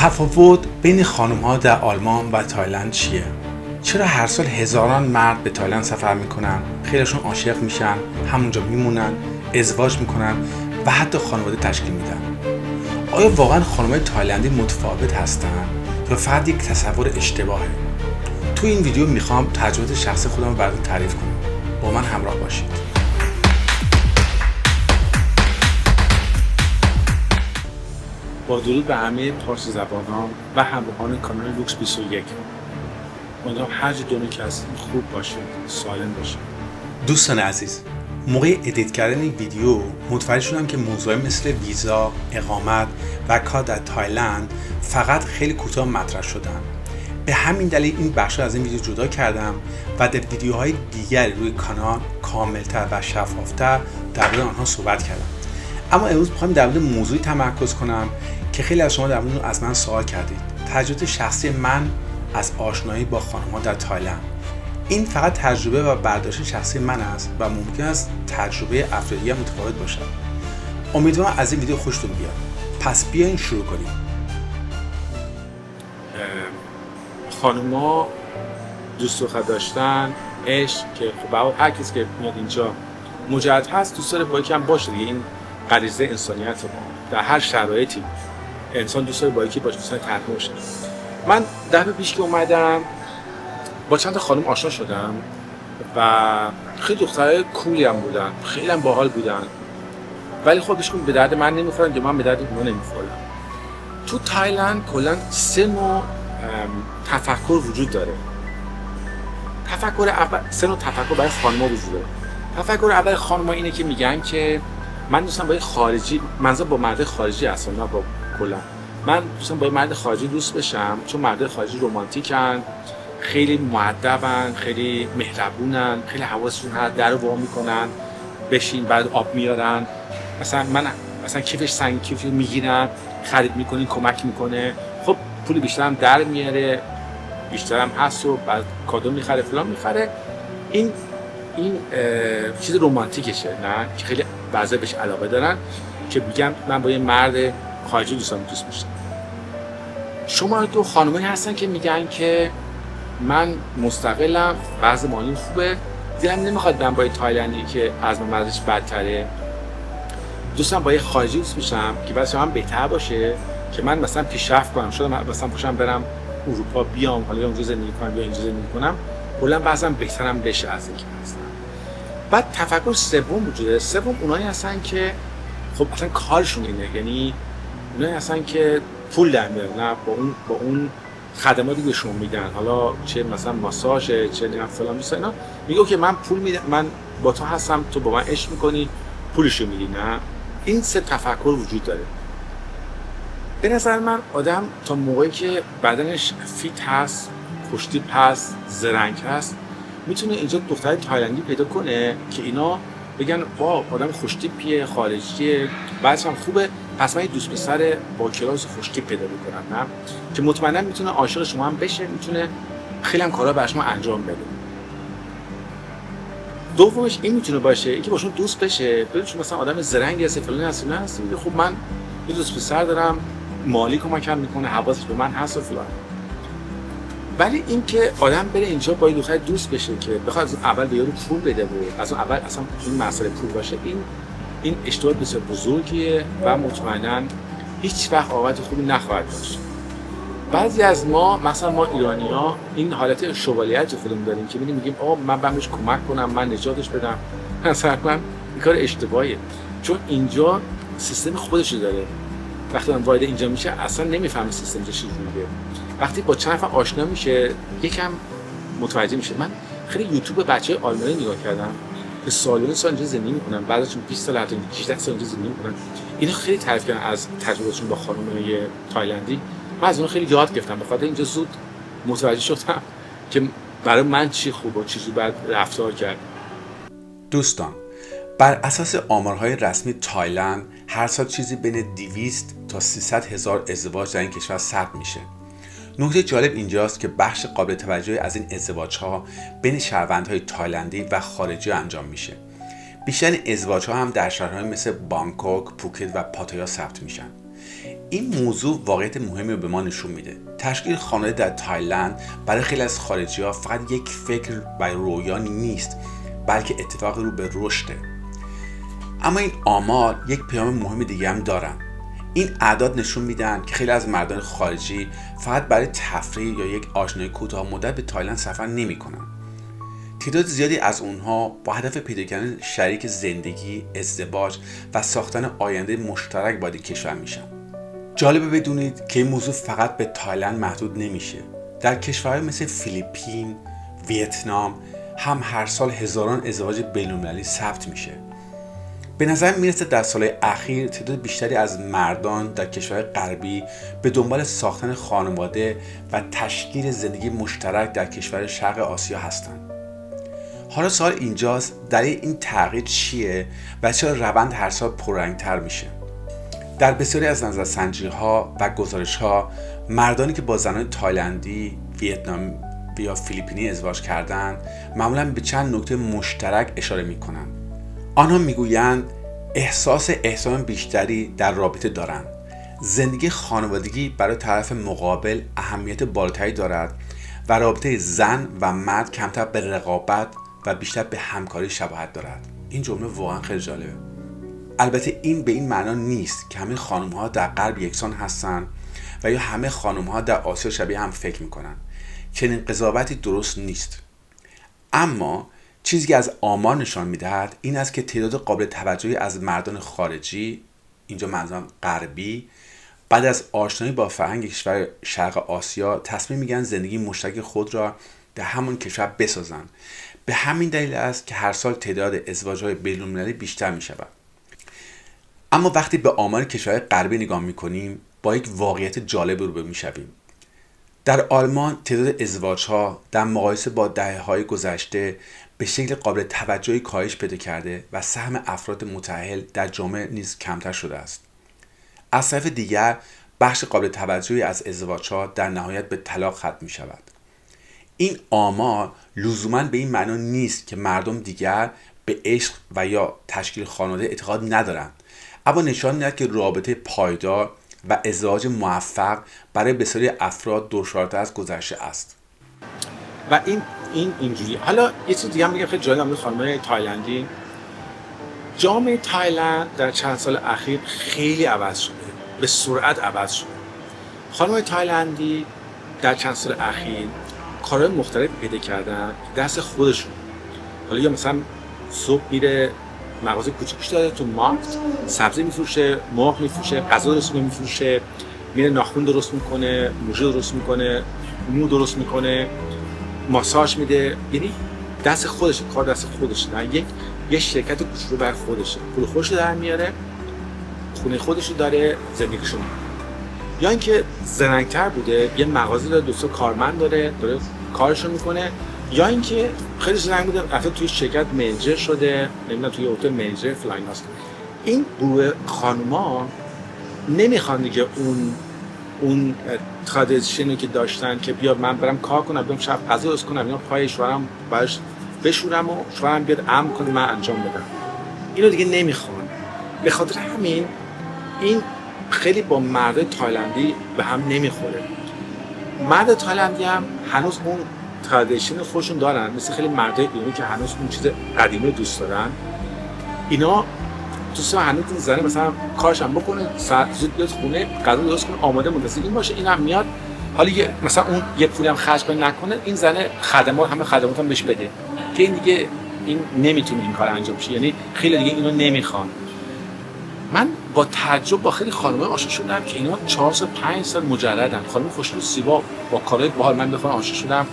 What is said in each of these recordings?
تفاوت بین خانم‌ها در آلمان و تایلند چیه؟ چرا هر سال هزاران مرد به تایلند سفر میکنن؟ خیلیشون عاشق میشن، همونجا میمونن، ازدواج میکنن و حتی خانواده تشکیل میدن. آیا واقعا خانم‌های تایلندی متفاوت هستن یا فقط یک تصور اشتباهه؟ تو این ویدیو میخوام تجربه شخصی خودم رو براتون تعریف کنم. با من همراه باشید. با درود به همه پارسی زبانان و همراهان کانال لوکس 21. امیدوارم هر جا دنیا که هستید خوب باشید، سالم باشید. دوستان عزیز، موقع ادیت کردن این ویدیو متوجه شدم که موضوعی مثل ویزا، اقامت و کار در تایلند فقط خیلی کوتاه مطرح شدن. به همین دلیل این بخش از این ویدیو جدا کردم و در ویدیوهای دیگر روی کانال کاملتر و شفافتر درباره آنها صحبت کردم. اما امروز می‌خوام در مورد موضوعی تمرکز کنم که خیلی از شما در مورد اون از من سوال کردید. تجربه شخصی من از آشنایی با خانم‌ها در تایلند. این فقط تجربه و برداشت شخصی من است و ممکن است تجربه افرادی هم متفاوت باشد. امیدوارم از این ویدیو خوشتون بیاد. پس بیاین شروع کنیم. خانم‌ها دوست دختر داشتن، عشق که خب هر کسی که میاد اینجا مجرد هست دوست داره با یکی هم باشه دیگه. این غریزه انسانیت ما در هر شرایطی انسان دوست داره با یکی باشه، دوست داره تنها باشه. من دفعه پیش که اومدم با چند تا خانم آشنا شدم و خیلی دخترای کولی هم بودن، خیلی هم باحال بودن، ولی خودشون به درد من نمیخورن که من به درد اونها نمیخورم. تو تایلند کلا سه نوع تفکر وجود داره. تفکر اول، سه نوع تفکر برای خانم‌ها وجود داره. تفکر اول خانم‌ها اینه که میگن که من دوستم با یه خارجی، منظور با مرد خارجی اصلا نه با کلا، من دوستم با یه مرد خارجی دوست بشم چون مرد خارجی رمانتیکن، خیلی مؤدبن، خیلی مهربونن، خیلی حواسشون هست، در رو وا میکنن، بشین بعد آب میارن، مثلا کیفش سنگ کیفی میگیرن، خرید میکنین، کمک میکنه، خب پول بیشتر هم در میاره، بیشتر هم هست و بعد کادو میخره فلان میخره. این چیز رمانتیکشه، نه که خیلی بعضی بهش علاقه دارن که میگم من با یه مرد خارجی دوست میشم. شما تو خانمایی هستن که میگن که من مستقلم، بعضی مالی خوبه، دلم نمیخواد من با یه تایلندی که از من مزهش بدتره، دوستم با یه خارجی دوست میشم که بعضی هم بهتر باشه که من مثلا پیشرفت کنم، شاید مثلا پاشم برم اروپا بیام، حالا اونجا زندگی کنم یا اینجا زندگی کنم، کلا بعضی بهترم بشه از اینکه هستم. بعد تفکر سوم وجوده. سوم اونایی هستن که خب اصلا کارشون اینه، یعنی اونایی هستن که پول در میارن، نه با اون خدماتی که شما میدن، حالا چه مثلا ماساژ، چه نمیدونم فلان میسا اینا، میگه که من پول میدم، من با تو هستم، تو با من عشق میکنی، پولشو میدی. نه، این سه تفکر وجود داره. به نظر من آدم تا موقعی که بدنش فیت هست، خوشتیپ هست، زرنگ هست، میتونه اینجا دختر تایلندی پیدا کنه که اینا بگن وا آدم خوشتیپیه، خارجیه، بعدش هم خوبه، پس من یه دوست پسر با کلاس خوشتیپ پیدا میکنم، نه که مطمئنا میتونه عاشق شما هم بشه، میتونه خیلی هم کارا برای شما انجام بده. دومش این میتونه باشه اینکه باشون دوست بشه، ببین چون مثلا آدم زرنگی هست، فلانی هست، نه هست، میگه خب من یه دوست پسر دارم، مالی کمکم میکنه، حواسش به من هست و فلان. ولی اینکه آدم بره اینجا با یه دختر دوست بشه که بخواد از اول به یارو پول بده و از اون اول اصلا این مسئله پول باشه، این اشتباه بسیار بزرگیه و مطمئنا هیچ وقت عاقبت خوبی نخواهد داشت. بعضی از ما، مثلا ما ایرانی‌ها، این حالت شوالیت رو فیلم داریم که میگیم من بهش کمک کنم، من نجاتش بدم. مثلا این کار اشتباهیه، چون اینجا سیستم خودش رو داره. وقتی من وارد اینجا میشه اصلا نمیفهمه سیستم چجوریه. وقتی با چند نفر آشنا میشه یکم متوجه میشه. من خیلی یوتیوب بچه‌های آلمانی نگاه کردم که سال اینجا زندگی میکنن، بعضیشون 20 سال حتی 18 سال اینجا زندگی میکنن. اینا خیلی تعریف کردن از تجربهشون با خانم‌های تایلندی. من از اونها خیلی یاد گرفتم، بخاطر اینجا زود متوجه شدم که برای من چی خوبه و چیزی باید رفتار کرد. دوستان، بر اساس آمارهای رسمی تایلند هر سال چیزی بین 200 تا 300 هزار ازدواج در این کشور ثبت میشه. نکته جالب اینجاست که بخش قابل توجهی از این ازدواج‌ها بین شهروندهای تایلندی و خارجی انجام میشه. بیشتر ازدواج‌ها هم در شهرهای مثل بانکوک، پوکت و پاتایا ثبت میشن. این موضوع واقعیت مهمی رو به ما نشون میده. تشکیل خانواده در تایلند برای خیلی از خارجی‌ها فقط یک فکر و رویا نیست، بلکه اتفاق رو به رشده. اما این آمار یک پیام مهم دیگه هم دارن. این اعداد نشون میدن که خیلی از مردان خارجی فقط برای تفریح یا یک آشنایی کوتاه مدت به تایلند سفر نمی‌کنن. تعداد زیادی از اونها با هدف پیدا کردن شریک زندگی، ازدواج و ساختن آینده مشترک وارد کشور میشن. جالبه بدونید که این موضوع فقط به تایلند محدود نمیشه. در کشورهای مثل فیلیپین، ویتنام هم هر سال هزاران ازدواج بین‌المللی ثبت میشه. به نظر میرسه در سالهای اخیر تعداد بیشتری از مردان در کشورهای غربی به دنبال ساختن خانواده و تشکیل زندگی مشترک در کشور شرق آسیا هستند. حالا سوال اینجاست، دلیل این تغییر چیه و چرا روند هر سال پررنگ‌تر میشه؟ در بسیاری از نظرسنجی‌ها و گزارش‌ها مردانی که با زنان تایلندی، ویتنامی یا فیلیپینی ازدواج کردند معمولاً به چند نکته مشترک اشاره می‌کنند. آنها میگویند احساس احترام بیشتری در رابطه دارند. زندگی خانوادگی برای طرف مقابل اهمیت بالاتری دارد و رابطه زن و مرد کمتر به رقابت و بیشتر به همکاری شباهت دارد. این جمله واقعا خیلی جالبه. البته این به این معنا نیست که همه خانم‌ها در غرب یکسان هستند و یا همه خانم‌ها در آسیا شبیه هم فکر می‌کنند. چنین قضاوتی درست نیست. اما چیزی که از آمار نشان می‌دهد این است که تعداد قابل توجهی از مردان خارجی، اینجا منظورم غربی، بعد از آشنایی با فرهنگ کشور شرق آسیا تصمیم می‌گیرند زندگی مشترک خود را در همون کشور بسازند. به همین دلیل است که هر سال تعداد ازدواج‌های بین‌المللی بیشتر می‌شود. اما وقتی به آمار کشورهای غربی نگاه می‌کنیم با یک واقعیت جالب روبرو می‌شویم. در آلمان تعداد ازدواج‌ها در مقایسه با دهه‌های گذشته به شکل قابل توجهی کاهش پیدا کرده و سهم افراد متأهل در جامعه نیز کمتر شده است. از طرف دیگر بخش قابل توجهی از ازدواج‌ها در نهایت به طلاق ختم می‌شود. این آمار لزوماً به این معنا نیست که مردم دیگر به عشق و یا تشکیل خانواده اعتقاد ندارند، اما نشان می‌دهد که رابطه پایدار و ازدواج موفق برای بسیاری افراد دشوارتر از گذشته است. و اینجوری. حالا یه چیز دیگه هم میگم خیلی جالب، خانم‌های تایلندی، جامعه تایلند در چند سال اخیر خیلی عوض شده، به سرعت عوض شده. خانم‌های تایلندی در چند سال اخیر کارهای مختلف پیدا کردن دست خودشون. حالا یا مثلا صبح میره مغازه کوچیکش داره تو مارکت، سبزی میفروشه، مرغ میفروشه، غذا درست میفروشه، میره ناخن درست میکنه، موژه درست میکنه، مو درست میکنه، ماساژ میده. یعنی دست خودشه، کار دست خودشه، نه یک شرکت کوچولو بر خودشه، پول خودش در میاره، خونه خودش داره، زندگیشو. یا اینکه زرنگ‌تر بوده، یه مغازه داره، دوستا کارمند داره کارشو میکنه. یا اینکه خیلی زرنگ بوده، رفته توی شرکت منیجر شده، نمیدونم توی هتل منیجر فلان هست. این گروه خانوما نمیخوان دیگه اون ترادیشنی که داشتن که بیا من برم کار کنم، بیام شب غذا درست کنم، اینا پای شوهرم باش بشورم و شوهرم بیاد امر کنه من انجام بدم. اینو دیگه نمیخوان. به خاطر همین این خیلی با مرد تایلندی به هم نمیخوره. مرد تایلندی هم هنوز اون ترادیشن خودشون دارن، مثل خیلی مردای ایرانی که هنوز اون چیز قدیمی رو دوست دارن. اینا دوست دارن هنوز این زنه مثلا کارش هم بکنه، زود بیاد خونه، غذا درست کنه، آماده منتظر این باشه، این هم میاد. حالا مثلا اون یه پولی هم خرج کنه نکنه، این زنه همه خدمات هم بهش بده، که این دیگه این نمیتونه این کار انجام شه. یعنی خیلی دیگه اینو نمیخوان. من با تعجب با خیلی خانم‌ها آشنا شدم که اینا 4 سال 5 سال مجردن، خانم خوش‌رو زیبا با کارهای باحال. من بخوام آشنا شدم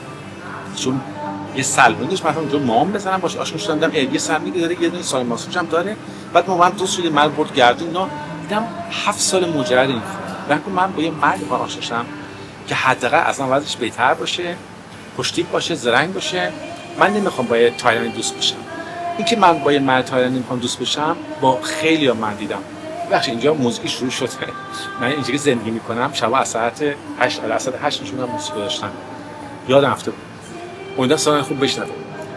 چون یه سالمندش مثلا اونجا مام بزنم باشه آشنا شدم، دیدم یه سالمندی داره، یه دونه سال ماساژ هم داره. بعد ما هم دوست شدیم، من برد گردون اینا، دیدم 7 سال مجرد این خانم. من با یه مرد آشنا شدم که حداقل اصلا وضعش بهتر باشه، خوش‌تیپ باشه، زرنگ باشه. من نمیخوام با یه تایلندی دوست بشم. اینکه من با یه مرد تایلندی میخوام دوست بشم با خیلی‌ها من دیدم. بخش اینجا موزیک شروع شده. من اینجوری زندگی میکنم، شب از ساعت 8 نشونم موسیقی داشتم. یادم رفته بود. اونجا سال خوب بشنوه.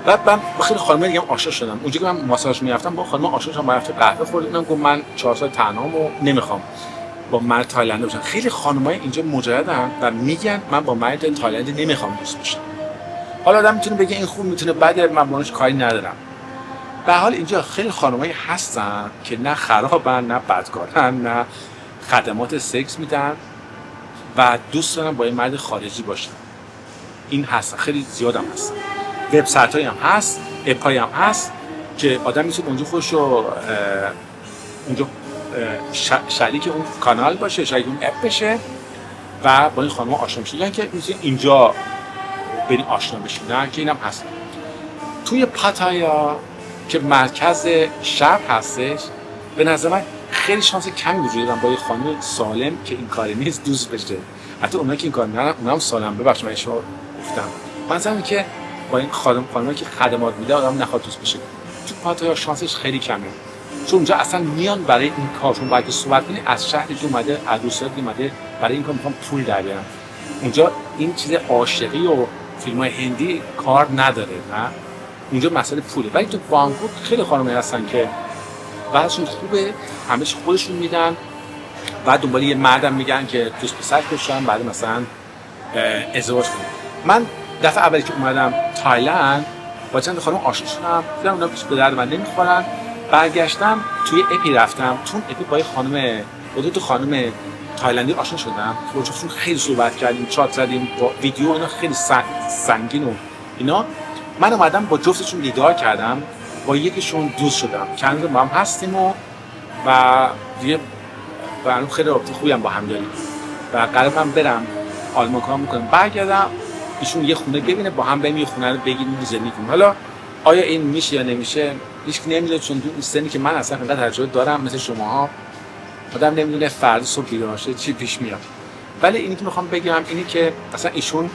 بعد من با خیلی خانم دیگه آشنا شدم. اونجا که من ماساژ میرفتم با خانم آشنا شدم، رفتم قهوه خوردیم، گفتم من 4 سال تنهام و نمیخوام. با مرد تایلندی باشن. خیلی خانمای اینجا مجردن و میگن من با مرد تایلندی نمیخوام دوست بشم. حالا آدم میتونه بگه این خوب میتونه بده، من باهاش کاری ندارم. به حال اینجا خیلی خانمایی هستن که نه خرابن نه بدکارن نه خدمات سکس میدن و دوست دارن با یه مرد خارجی باشن. این هست، خیلی زیاد هم هست. وبسایت‌هایی هم هست، اپ‌هایی هم هست که آدم میتونه اونجا خودشو اونجا شریک اون کانال باشه، شریک اون اپ بشه و با این خانم‌ها آشنا بشه. یعنی که میتونید اینجا برین آشنا بشین. نه که اینم هست. توی پاتایا که مرکز شهر هستش، به نظر من خیلی شانس کمی وجود دارن با یه خانم سالم که این کاری نیست دوست بشه. حتی اونایی که این کار ندارن اونام سالم. ببخشید من اشتباه گفتم. مثلا که با این خانمایی که خدمات میده آدم نخواد دوست بشه. تو پاتایا شانسش خیلی کمه. چون اونجا اصلا میان برای این کارشون باید صحبت کنی از شهری که اومده، از روستایی که اومده برای این کار میخوام پول در بیارن. اونجا این چیز عاشقی و فیلم‌های هندی کار نداره، نه. اونجا مسئله پوله. ولی تو بانکوک خیلی خانم‌ها هستن که وضعشون خوبه، همش خودشون میدن، بعد دنبال یه مردم میگن که دوست پسر بشن، بعد مثلا ازدواج کنن. من دفعه اولی که اومدم تایلند با چند خانم آشنا شدم، دیدم اونا به درد من نمیخورن. برگشتم توی اپی رفتم، چون اپی با دو خانم تایلندی آشنا شدم. با جفتشون خیلی صحبت کردیم، چات زدیم، با ویدیو اینا خیلی سنگین و اینا. من اومدم با جفتشون دیدار کردم، با یکیشون دوست شدم. چند روز با هم هستیم و دیگه برام خیلی رابطه خوبی هم با هم داریم و قراره من برم آلمان کار میکنم، برگردم ایشون یه خونه ببینه، با هم بریم یه خونه رو بگیریم زندگی کنیم. حالا آیا این میشه یا نمیشه هیچ کی نمیدونه، چون تو سنی که من اصلا انقدر تجربه دارم مثل شماها آدم نمیدونه فردا صبح بیدار شه چی پیش میاد. ولی اینی که میخوام بگم اینی که اصلا ایشون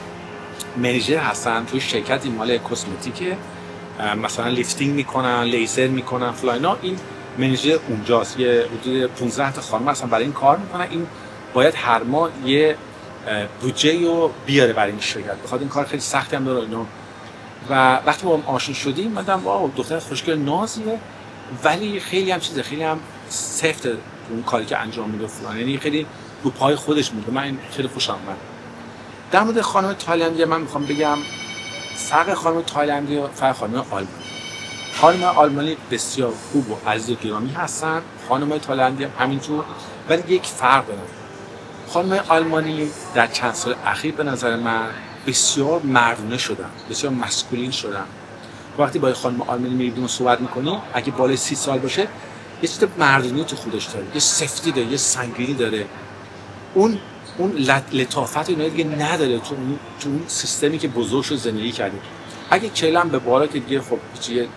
منیجر هستن توی شرکتی مال کسمتیکه، مثلا لیفتینگ میکنن، لیزر میکنن فلاینا. این منیجر اونجاست، یه حدود 15 تا خانم هستن برای این کار میکنن. این باید هر ماه یه بودجه رو بیاره برای این شرکت، بخاطر این کار خیلی سختی هم داره اینا. و وقتی با هم آشنا شدیم من دیدم واو دختر خوشگل نازیه، ولی خیلی هم چیزه، خیلی هم سفت اون کاری که انجام میده فلان، یعنی خیلی رو پای خودش میده. من این خیلی خوشم اومد. در مورد خانم تایلندی من میخوام بگم فرق خانم تایلندی و فرق خانم آلمانی. خانم آلمانی بسیار خوب و عزیز و گرامی هستن، خانم تایلندی هم همینجور، ولی یک فرق داره. خانم آلمانی در چند سال اخیر به نظر من بسیار مردونه شدن، بسیار مسکولین شدن. وقتی با خانم آلمانی میرید صحبت میکنی، اگه بالای 30 سال باشه یه چیز مردونی تو خودش داره، یه سفتی داره، یه سنگینی داره. اون لطافت اینا دیگه نداره تو اون سیستمی که بزرگ شد زندگی کرده. اگه کلم به بالا که دیگه خب هیچ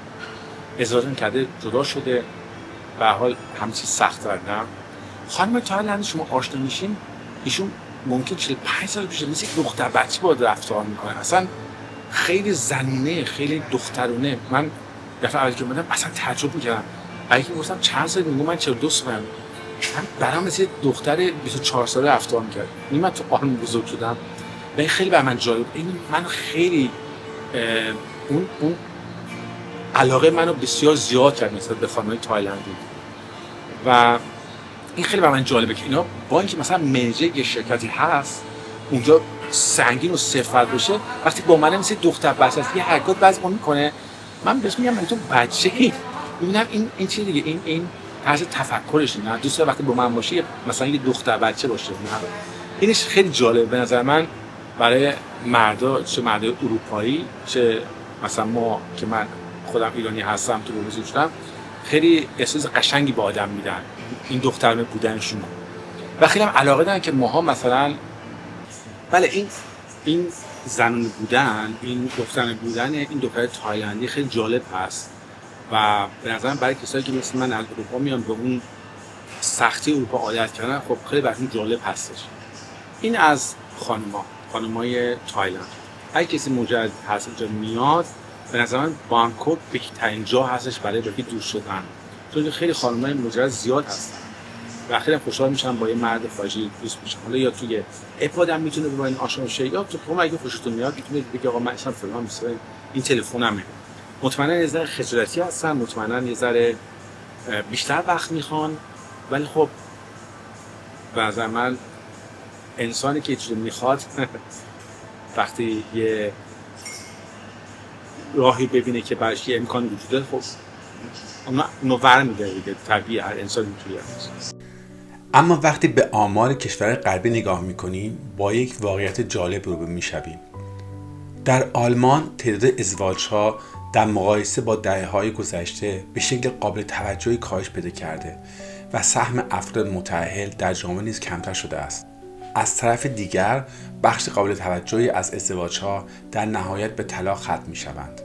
ازاده کرده جدا شده، به حال همه چیز سخت نه. خانم تایلندی شما آشنا میشین ایشون ممکن 45 سال پیش مثل دختر بچه باید رفتار میکنه، اصلا خیلی زنونه، خیلی دخترونه. من دفعه اولی که اومدم اصلا تعجب میکردم. اگه گفتم چند سال میگم من 42 سالم، من برام مثل دختر 24 ساله رفتار میکرد. این من تو آلمان بزرگ شدم و این خیلی بر من جالب. این من خیلی اون علاقه منو بسیار زیاد کرد نسبت به خانم‌های تایلندی و این خیلی بر من جالبه که اینا با اینکه مثلا منیجر یه شرکتی هست اونجا سنگین و صفت باشه، وقتی با من مثل دختر بچه است یه حرکات بعضی میکنه، من بهش میگم من تو بچه‌ای. میبینم این چیه دیگه، این طرز تفکرش نه دوست وقتی با من باشه مثلا یه دختر بچه باشه. نه اینش خیلی جالبه به نظر من برای مردا، چه مردای اروپایی چه مثلا ما که من خودم ایرانی هستم تو بزرگ شدم، خیلی احساس قشنگی با آدم میدن این دختر بودنشون و خیلی هم علاقه دارن که ماها مثلا بله این زنونه بودن، این دختر بودن این دختر تایلندی خیلی جالب هست و به نظرم برای کسایی که مثل من از اروپا میان به اون سختی اروپا عادت کردن خب خیلی براشون جالب هستش. این از خانمای تایلند. اگه کسی مجرد هست اینجا میاد به نظر من بانکوک بهترین جا هستش برای دوست شدن، چون خیلی خانمای مجرد زیاد هستن و خیلی خوشحال میشن با یه مرد خارجی دوست میشن. حالا یا توی اپ آدم میتونه با این آشنا شه، یا تو شما اگه خوشتون میاد میتونید بگید آقا من اصلا فلان مثلا این تلفنمه. مطمئنا یه ذره خجالتی هستن، مطمئنا یه ذره بیشتر وقت میخوان، ولی خب به نظر من انسانی که چیزی میخواد وقتی یه راهی ببینه که براش یه امکان وجوده، خب اونو برمی‌داره دیگه، طبیعی هر انسان اینجوری هست. اما وقتی به آمار کشور غربی نگاه میکنیم با یک واقعیت جالب روبرو میشویم. در آلمان تعداد ازدواج‌ها در مقایسه با دهه‌های گذشته به شکل قابل توجهی کاهش پیدا کرده و سهم افراد متأهل در جامعه نیز کمتر شده است. از طرف دیگر بخش قابل توجهی از ازدواج‌ها در نهایت به طلاق ختم می‌شوند.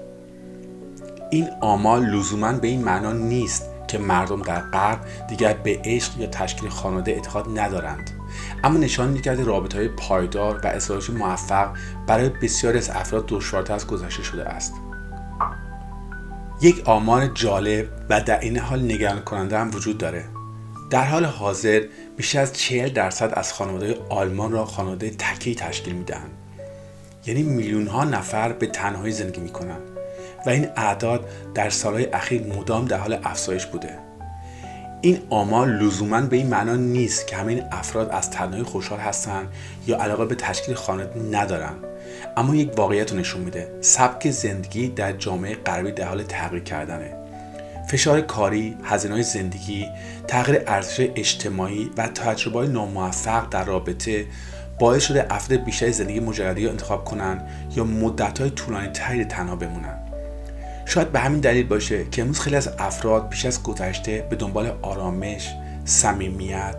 این آمار لزوماً به این معنا نیست که مردم در غرب دیگر به عشق یا تشکیل خانواده اعتقاد ندارند، اما نشان می‌دهد رابطه‌های پایدار و ازدواج موفق برای بسیاری از افراد دشوارتر از گذشته شده است. یک آمار جالب و در این حال نگران کننده هم وجود داره. در حال حاضر بیشتر از 40% از خانواده‌های آلمان را خانواده تکی تشکیل میدهند. یعنی میلیون‌ها نفر به تنهایی زندگی میکنند و این اعداد در سالهای اخیر مدام در حال افزایش بوده. این آمار لزوماً به این معنا نیست که همین افراد از تنهایی خوشحال هستند یا علاقه به تشکیل خانواده ندارند، اما یک واقعیت رو نشون میده. سبک زندگی در جامعه غربی در حال تغییر کردنه. فشار کاری، هزینه‌های زندگی، تغییر ارزش اجتماعی و تجربه‌های ناموفق در رابطه باعث شده افراد بیشتری زندگی مجردی رو انتخاب کنن یا مدت‌های طولانی‌تری تنها بمونن. شاید به همین دلیل باشه که امروز خیلی از افراد بیش از گذشته به دنبال آرامش، صمیمیت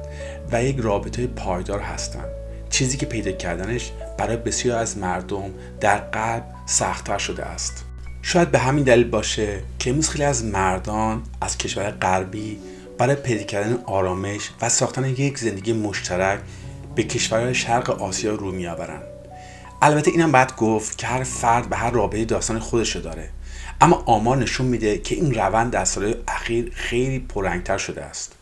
و یک رابطه پایدار هستند. چیزی که پیدا کردنش برای بسیار از مردم در غرب سخت‌تر شده است. شاید به همین دلیل باشه که امروز خیلی از مردان از کشور غربی برای پیدا کردن آرامش و ساختن یک زندگی مشترک به کشورهای شرق آسیا رو می‌آورند. البته اینم باید گفت که هر فرد به هر رابطه داستان خودش داره، اما آمار نشون میده که این روند در سالهای اخیر خیلی پررنگ‌تر شده است.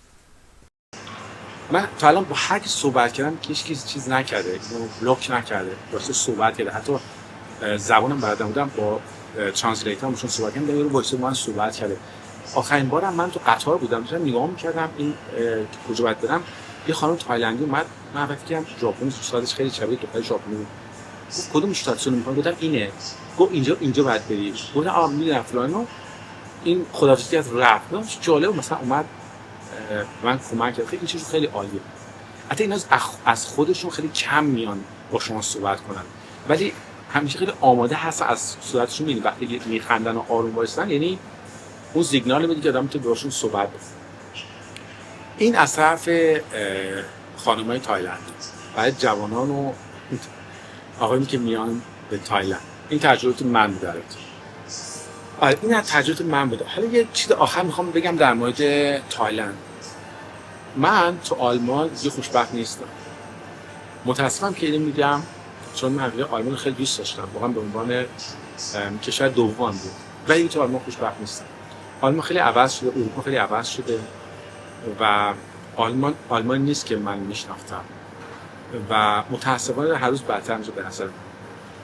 من تا الان با هر کی صحبت کردم که هیچ چیز نکرده، اینو بلاک نکرده، واسه صحبت کرده. حتی زبانم بلد نبودم، با ترنسلیتر هم چون صحبت کردم یارو واسه من صحبت کرده. آخرین بارم من تو قطار بودم، داشتم نگاه می‌کردم این کجا باید برم، یه خانم تایلندی اومد، من فکر کردم ژاپنی، صورتش خیلی شبیه دختر ژاپنی بود. گفت کدوم استاسیون می‌خوای؟ گفتم اینه. گفت اینجا باید بری. گفتم میرم فلانو. این خداحافظی از رفت. جالب، مثلا اومد من کمک کرد. خیلی چیز خیلی عالیه. حتی اینا از خودشون خیلی کم میان با شما صحبت کنن، ولی همیشه خیلی آماده هستن. از صورتشون میبینی وقتی میخندن و آروم وایسن، یعنی اون سیگنال میده که آدم میتونه باشون صحبت بکنه. این از طرف خانم‌های تایلند. بعد جوانان و آقایونی که میان به تایلند. این تجربه من بوده. این از تجربه من بوده. حالا یه چیز آخر میخوام بگم در مورد تایلند. من تو آلمان یه خوشبخت نیستم. متاسفم که اینو میگم، چون من آلمان خیلی دوست داشتم، واقعا به عنوان کشور دوم بود، ولی تو آلمان خوشبخت نیستم. آلمان خیلی عوض شده، اروپا خیلی عوض شده و آلمان نیست که من میشناختم و متاسفانه هر روز بدتر میشه به نظر.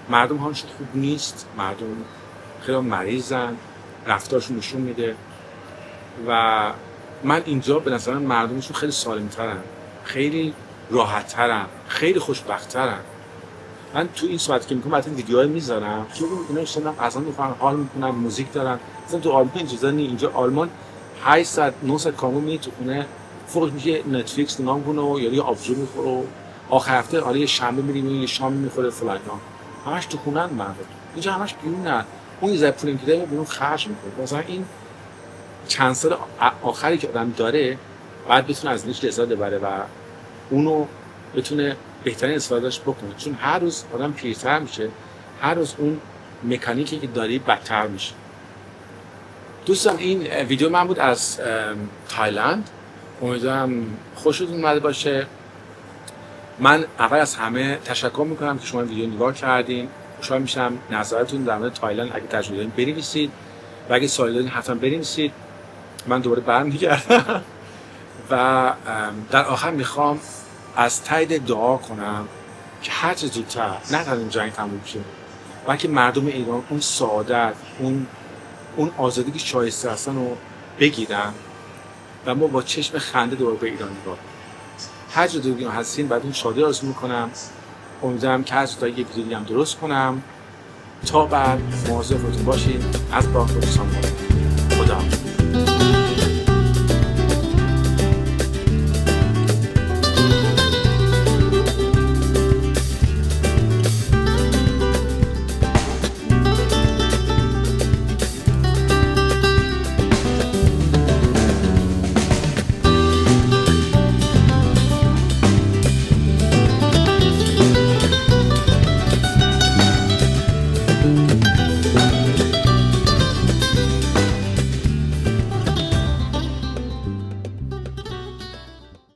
مردم هاشون خوب نیست، مردم خیلی مریضن، رفتارشون نشون میده و من اینجا به نظر مردمشون خیلی سالم‌ترن، خیلی راحت‌ترن، خیلی خوشبخت‌ترن. من تو این ساعتی که میکنم بعد این ویدیوها میذارم که اینا اصلا غذا میخورن، حال میکنن، موزیک دارن. مثلا تو آلمان اینجا آلمان 8 ساعت 9 ساعت کامل میاد تو خونه، فوقش میشه نتفلیکس نگاه میکنه یا یه آبجو میخوره. آخر هفته حالا یه شنبه میریم یه شام میخوره فلان. همش تو خونه‌ن مردم. اینجا همش بیرونن. اون یه ذره پول که داره بیرون خرج میکنه. مثلا این چند سال آخری که آدم داره باید بتونه از اینش لذت ببره و اونو بتونه بهترین استفادهش بکنه، چون هر روز آدم پیرتر میشه، هر روز اون مکانیکی که داری بدتر میشه. دوستان این ویدیو من بود از تایلند. امیدوارم خوشتون اومده باشه. من اول از همه تشکر میکنم که شما این ویدیو نگاه کردین. خوشحال میشم نظرتون در مورد تایلند اگه تجربه دارین بنویسید و اگه سوالی دارین حتما بنویسید. من دوباره برمیگردم و در آخر میخوام از ته دعا کنم که هر چه زودتر نه تنها این جنگ تموم شه، بلکه مردم ایران اون سعادت، اون آزادی که شایسته هستن رو بگیرن و ما با چشم خنده دوباره به ایران نگاه کنیم. هر جا دیگه هستین بعد اون شادی آرزو میکنم. امیدوارم که از تا یه ویدیو دیگه هم درست کنم. تا بعد مواظب خودتون باشین. از با خودتون. خدا